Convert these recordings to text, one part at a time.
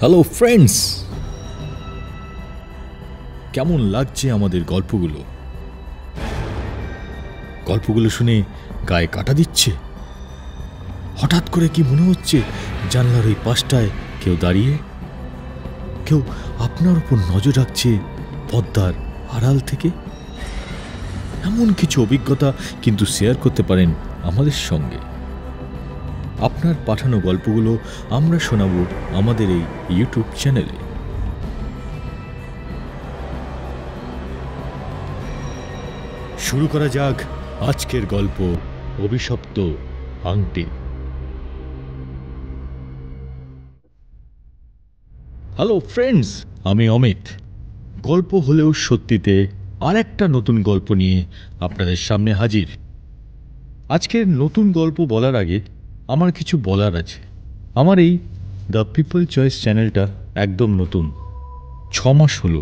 Hello friends, কেমন লাগছে আমাদের গল্পগুলো? গল্পগুলো শুনে গায়ে কাটা দিচ্ছে। হঠাৎ করে কি মনে হচ্ছে জানলার ওই পাশটায় কেউ দাঁড়িয়ে, কেউ আপনার উপর নজর রাখছে পর্দার আড়াল থেকে। এমন কিছু অভিজ্ঞতা কিন্তু শেয়ার করতে পারেন আমাদের সঙ্গে। আপনার পাঠানো গল্পগুলো আমরা শোনাবো আমাদের এই ইউটিউব চ্যানেলে। শুরু করা যাক আজকের গল্প, অভিশপ্ত আংটি। হ্যালো ফ্রেন্ডস, আমি অমিত। গল্প হলেও সত্যিতে আরেকটা নতুন গল্প নিয়ে আপনাদের সামনে হাজির। আজকের নতুন গল্প বলার আগে আমার কিছু বলার আছে। আমার এই দ্য পিপল চয়েস চ্যানেলটা একদম নতুন, 6 মাস হলো।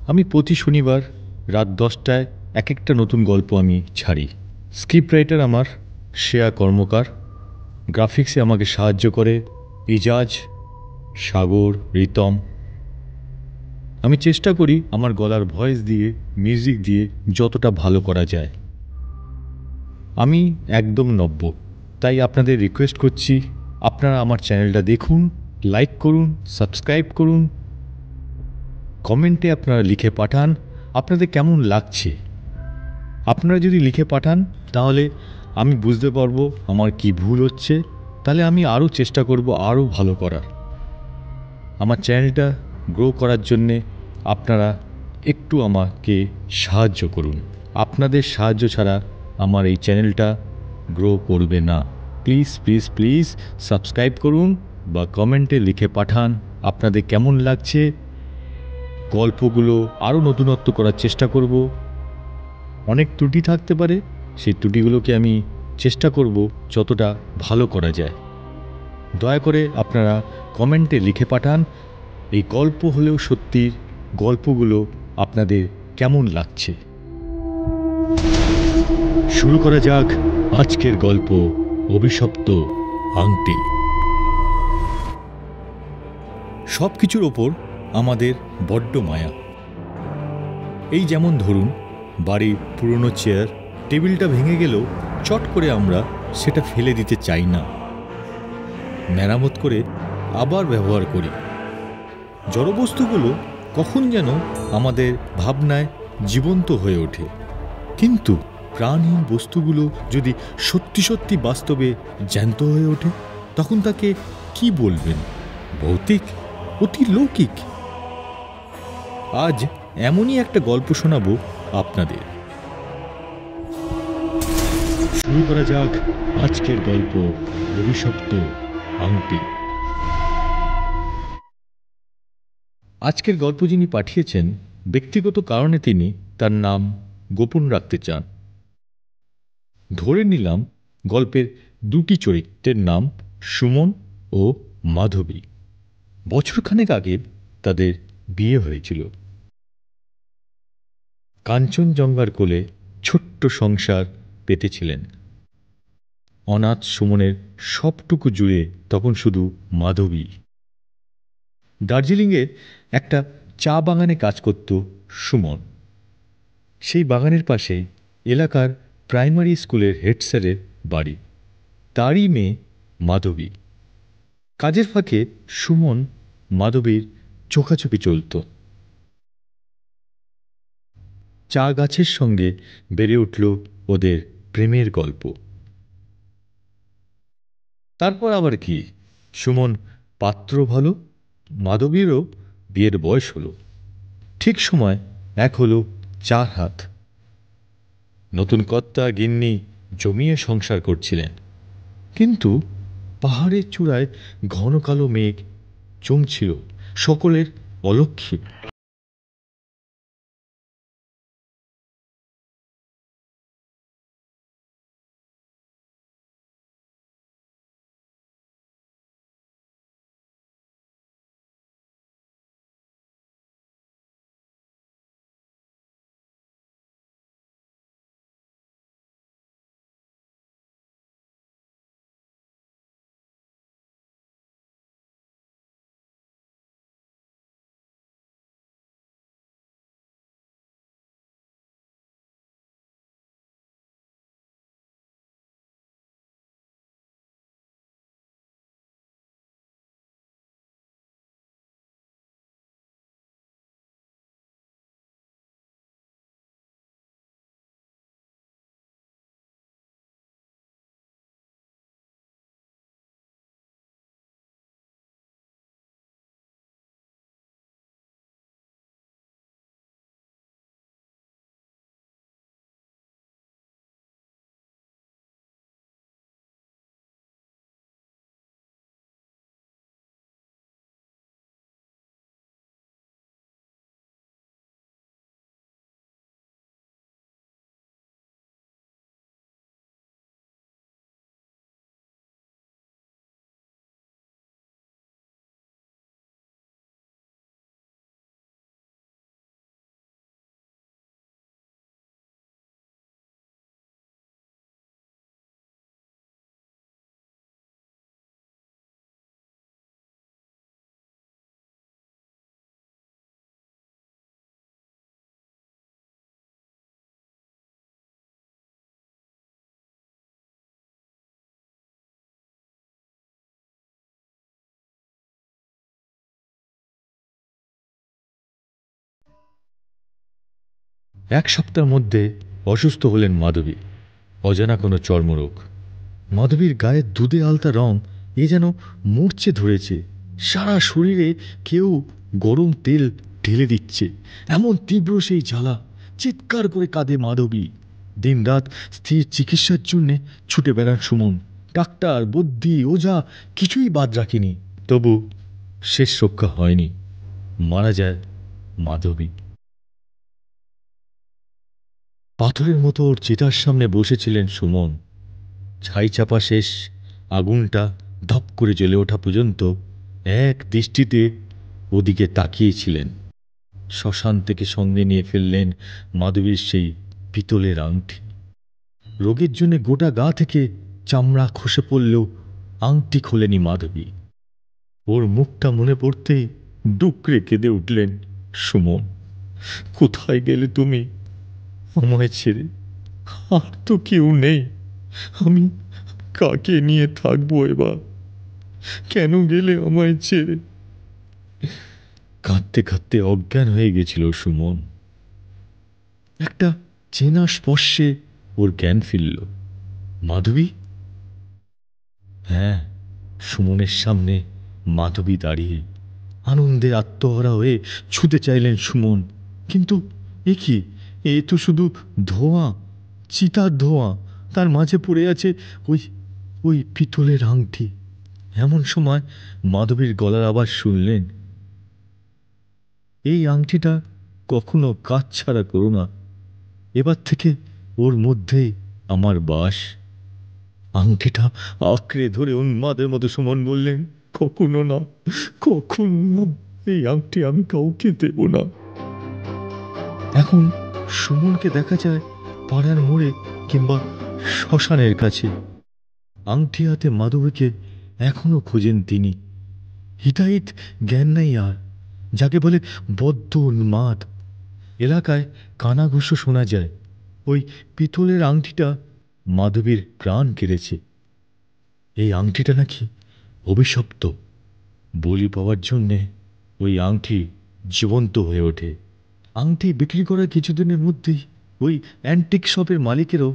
আমি প্রতি শনিবার রাত 10টায় এক একটা নতুন গল্প আমি ছাড়ি। স্ক্রিপ্ট রাইটার আমার শ্রেয়া কর্মকার, গ্রাফিক্সে আমাকে সাহায্য করে ইজাজ, সাগর, রিতম। আমি চেষ্টা করি আমার গলার ভয়েস দিয়ে, মিউজিক দিয়ে যতটা ভালো করা যায়। আমি একদম নব্য, তাই আপনাদের রিকোয়েস্ট করছি আপনারা আমার চ্যানেলটা দেখুন, লাইক করুন, সাবস্ক্রাইব করুন, কমেন্টে আপনারা লিখে পাঠান আপনাদের কেমন লাগছে। আপনারা যদি লিখে পাঠান তাহলে আমি বুঝতে পারবো আমার কি ভুল হচ্ছে, তাহলে আমি আরও চেষ্টা করব আরও ভালো করার। আমার চ্যানেলটা গ্রো করার জন্যে আপনারা একটু আমাকে সাহায্য করুন। আপনাদের সাহায্য ছাড়া আমার এই চ্যানেলটা গ্রো করবে না। প্লিজ প্লিজ প্লিজ সাবস্ক্রাইব করুন বা কমেন্টে লিখে পাঠান আপনাদের কেমন লাগছে। গল্পগুলো আরও নতুনত্ব করার চেষ্টা করব। অনেক ত্রুটি থাকতে পারে, সেই ত্রুটিগুলোকে আমি চেষ্টা করব যতটা ভালো করা যায়। দয়া করে আপনারা কমেন্টে লিখে পাঠান এই গল্প হলেও সত্যির গল্পগুলো আপনাদের কেমন লাগছে। শুরু করা যাক আজকের গল্প, অভিশপ্ত আংটি। সব কিছুর ওপর আমাদের বড্ড মায়া। এই যেমন ধরুন, বাড়ির পুরনো চেয়ার টেবিলটা ভেঙে গেলেও চট করে আমরা সেটা ফেলে দিতে চাই না, মেরামত করে আবার ব্যবহার করি। জড়বস্তুগুলো কখন যেন আমাদের ভাবনায় জীবন্ত হয়ে ওঠে, কিন্তু প্রাণহীন বস্তুগুলো যদি সত্যি সত্যি বাস্তবে জ্যান্ত হয়ে ওঠে, তখন তাকে কি বলবেন? ভৌতিক, অতিলৌকিক? আজ এমনই একটা গল্প শোনাবো আপনাদের। শুরু করা যাক আজকের গল্প, অভিশপ্ত আংটি। আজকের গল্প যিনি পাঠিয়েছেন, ব্যক্তিগত কারণে তিনি তার নাম গোপন রাখতে চান। ধরে নিলাম গল্পের দুটি চরিত্রের নাম সুমন ও মাধবী। বছরখানেক আগে তাদের বিয়ে হয়েছিল। কাঞ্চনজঙ্ঘার কোলে ছোট্ট সংসার পেতেছিলেন। অনাথ সুমনের সবটুকু জুড়ে তখন শুধু মাধবী। দার্জিলিংয়ে একটা চা বাগানে কাজ করত সুমন। সেই বাগানের পাশে এলাকার প্রাইমারি স্কুলের হেড স্যারের বাড়ি, তারই মেয়ে মাধবী। কাজের ফাঁকে সুমন মাধবীর চোখাচোখি চলত। চা গাছের সঙ্গে বেড়ে উঠল ওদের প্রেমের গল্প। তারপর আবার কি, সুমন পাত্র ভালো, মাধবীরও বিয়ের বয়স হলো। ঠিক সময় এক হলো 4 হাত। নতুন কর্তা গিন্নি জমিয়ে সংসার করছিলেন, কিন্তু পাহাড়ের চূড়ায় ঘন কালো মেঘ জমছিল সকলের অলক্ষ্যে। 1 সপ্তাহের মধ্যে অসুস্থ হলেন মাধবী। অজানা কোনো চর্মরোগ। মাধবীর গায়ের দুধে আলতা রং এ যেন মরচে ধরেছে। সারা শরীরে কেউ গরম তেল ঢেলে দিচ্ছে, এমন তীব্র সেই জ্বালা। চিৎকার করে কাঁদে মাধবী। দিনরাত স্থির চিকিৎসার জন্যে ছুটে বেড়ান সুমন। ডাক্তার, বুদ্ধি, ওঝা কিছুই বাদ রাখেনি। তবু শেষ রক্ষা হয়নি। মারা যায় মাধবী। পাথরের মতো ওর চিতার সামনে বসেছিলেন সুমন। ছাই চাপা শেষ। আগুনটা ধপ করে জ্বলে ওঠা পর্যন্ত এক দৃষ্টিতে ওদিকে তাকিয়েছিলেন। শ্মশান থেকে সঙ্গে নিয়ে ফেললেন মাধবীর সেই পিতলের আংটি। রোগের জন্য গোটা গা থেকে চামড়া খসে পড়লেও আংটি খোলেনি মাধবী। ওর মুখটা মনে পড়তেই ডুকরে কেঁদে উঠলেন সুমন। কোথায় গেলে তুমি আমায় ছেড়ে? আর তো কেউ নেই, আমি কাকে নিয়ে থাকবো এবার? কেন গেলে আমায় ছেড়ে? কাঁদতে কাঁদতে অজ্ঞান হয়ে গেছিল সুমন। একটা চেনা স্পর্শে ওর জ্ঞান ফিরল। মাধবী? হ্যাঁ, সুমনের সামনে মাধবী দাঁড়িয়ে। আনন্দে আত্মহারা হয়ে ছুতে চাইলেন সুমন, কিন্তু এ কি? এ তো শুধু ধোঁয়া, চিতার ধোঁয়া। তার মাঝে পড়ে আছে ওই ওই পিতলের আংটি। এমন সময় মাধবীর গলার আওয়াজ শুনলেন, এই আংটিটা কখনো কাজ ছাড়া করো না। এবার থেকে ওর মধ্যেই আমার বাস। আংটিটা আঁকড়ে ধরে উন্মাদের মতো সুমন বললেন, কখনো না, কখনো না, এই আংটি আমি কাউকে দেব না। এখন সুমনকে দেখা যায় পাড়ার মোড়ে কিংবা শ্মশানের কাছে। আংটি হাতে মাধবীকে এখনো খোঁজেন তিনি। হিতাহিত জ্ঞান নাই আর, যাকে বলে বদ্ধ উন্মাদ। এলাকায় কানাঘুষো শোনা যায়, ওই পিতলের আংটিটা মাধবীর প্রাণ কেড়েছে। এই আংটিটা নাকি অভিশপ্ত। বলি পাওয়ার জন্যে ওই আংটি জীবন্ত হয়ে ওঠে। আংটি বিক্রি করার কিছুদিনের মধ্যেই ওই অ্যান্টিক শপের মালিকেরও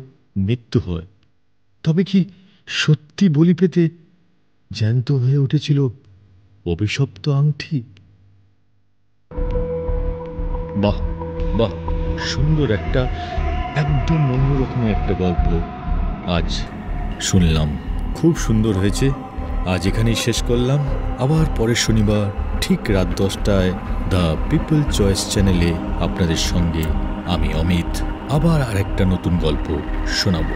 মৃত্যু হয়। তবে কি সত্যি বলি পেতে জ্যান্ত হয়ে উঠেছিল অভিশপ্ত আংটি? বাহ বাহ, সুন্দর একটা, একদম অন্যরকমের একটা গল্প আজ শুনলাম। খুব সুন্দর হয়েছে। আজ এখানেই শেষ করলাম। আবার পরের শনিবার ঠিক রাত 10টায় দ্য পিপল চয়েস চ্যানেলে আপনাদের সঙ্গে আমি অমিত আবার আরেকটা নতুন গল্প শোনাবো।